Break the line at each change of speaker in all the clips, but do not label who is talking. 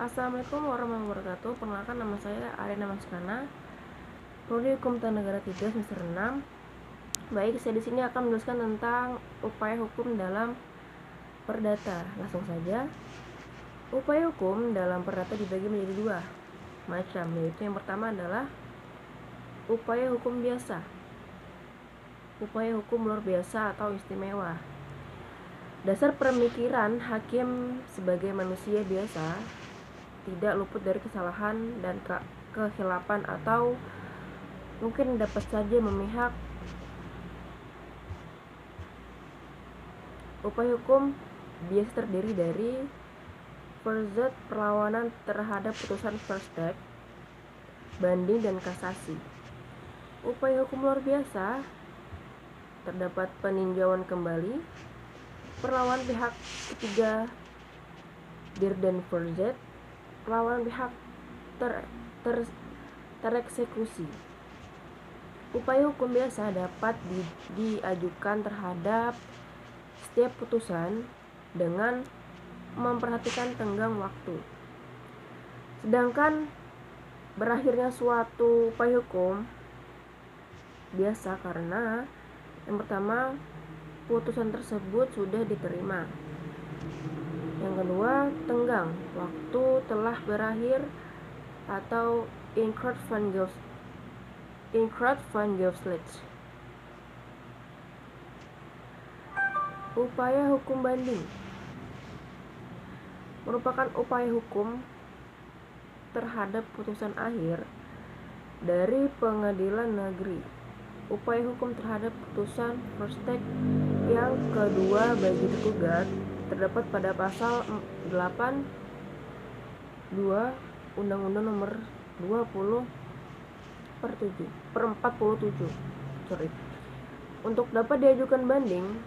Assalamualaikum warahmatullahi wabarakatuh. Perkenalkan, nama saya Arina Maskana, Prodi Hukum Tata Negara 3 semester 6. Baik, saya di sini akan menjelaskan tentang upaya hukum dalam perdata. Langsung saja. Upaya hukum dalam perdata dibagi menjadi dua macam, yaitu yang pertama adalah upaya hukum biasa, upaya hukum luar biasa atau istimewa. Dasar pemikiran hakim sebagai manusia biasa tidak luput dari kesalahan dan kehilapan atau mungkin dapat saja memihak. Upaya hukum biasa terdiri dari first perlawanan terhadap putusan first step, banding dan kasasi. Upaya hukum luar biasa terdapat peninjauan kembali, perlawanan pihak ketiga dir dan first, perlawanan pihak tereksekusi. Upaya hukum biasa dapat diajukan terhadap setiap putusan dengan memperhatikan tenggang waktu. Sedangkan berakhirnya suatu upaya hukum biasa karena yang pertama, putusan tersebut sudah diterima. Yang kedua, tenggang waktu telah berakhir atau incurred van Gevslet. Upaya hukum banding merupakan upaya hukum terhadap putusan akhir dari pengadilan negeri. Upaya hukum terhadap putusan first step yang kedua bagi tergugat terdapat pada pasal 8(2) Undang-Undang Nomor 20/47. Untuk dapat diajukan banding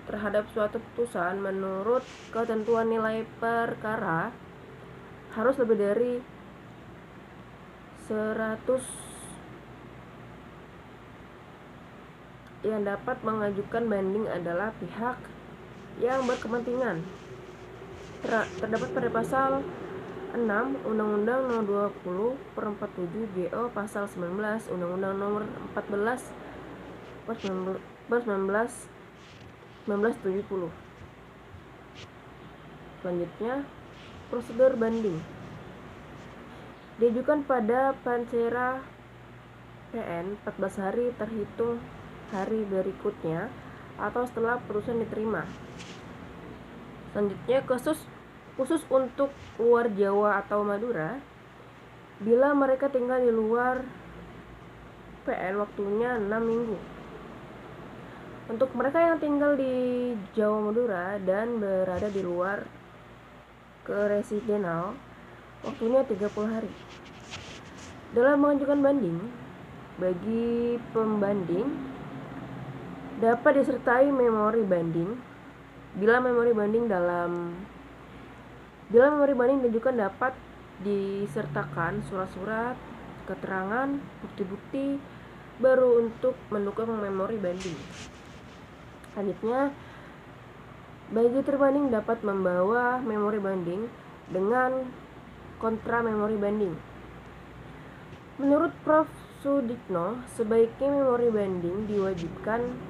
terhadap suatu putusan menurut ketentuan nilai perkara harus lebih dari 100. Yang dapat mengajukan banding adalah pihak yang berkepentingan. Terdapat pada pasal 6 Undang-Undang Nomor 20/47 GO, pasal 19 Undang-Undang Nomor 1970. Selanjutnya, prosedur banding diajukan pada Pancera PN 14 hari terhitung hari berikutnya atau setelah putusan diterima. Selanjutnya, khusus untuk luar Jawa atau Madura, bila mereka tinggal di luar PN waktunya 6 minggu. Untuk mereka yang tinggal di Jawa Madura dan berada di luar keresidenal, waktunya 30 hari. Dalam mengajukan banding, bagi pembanding dapat disertai memori banding. Bila memori banding diajukan dapat disertakan surat-surat, keterangan, bukti-bukti baru untuk mendukung memori banding. Selanjutnya, bagi terbanding dapat membawa memori banding dengan kontra memori banding. Menurut Prof. Sudikno, sebaiknya memori banding diwajibkan.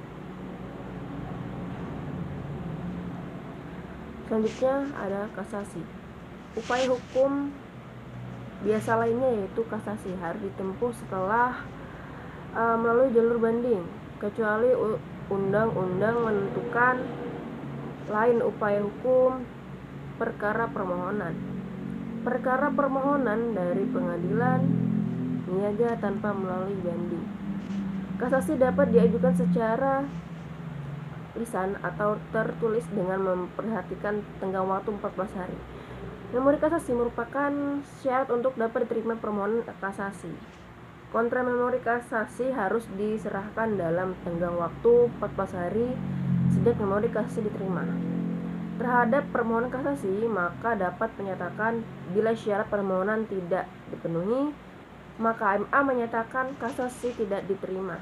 Selanjutnya ada kasasi. Upaya hukum biasa lainnya yaitu kasasi harus ditempuh setelah melalui jalur banding, kecuali undang-undang menentukan lain. Upaya hukum perkara permohonan dari pengadilan niaga tanpa melalui banding. Kasasi dapat diajukan secara lisan atau tertulis dengan memperhatikan tenggang waktu 14 hari. Memori kasasi merupakan syarat untuk dapat diterima permohonan kasasi. Kontra memori kasasi harus diserahkan dalam tenggang waktu 14 hari sejak memori kasasi diterima. Terhadap permohonan kasasi, maka dapat menyatakan bila syarat permohonan tidak dipenuhi, maka MA menyatakan kasasi tidak diterima.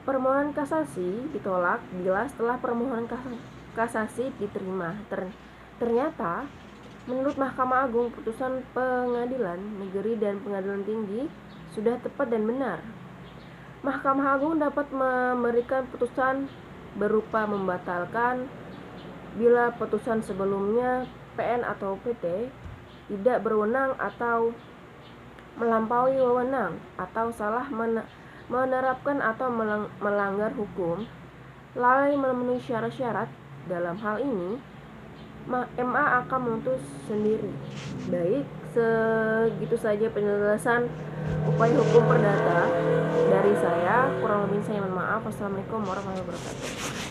Permohonan kasasi ditolak bila setelah permohonan kasasi diterima ternyata Menurut Mahkamah Agung, putusan Pengadilan Negeri dan Pengadilan Tinggi sudah tepat dan benar. Mahkamah Agung dapat memberikan putusan berupa membatalkan bila putusan sebelumnya PN atau PT tidak berwenang atau melampaui wewenang atau salah menerapkan atau melanggar hukum, lalai memenuhi syarat-syarat. Dalam hal ini, MA akan menuntut sendiri. Baik, segitu saja penjelasan upaya hukum perdata dari saya. Kurang lebih saya mohon maaf. Wassalamualaikum warahmatullahi wabarakatuh.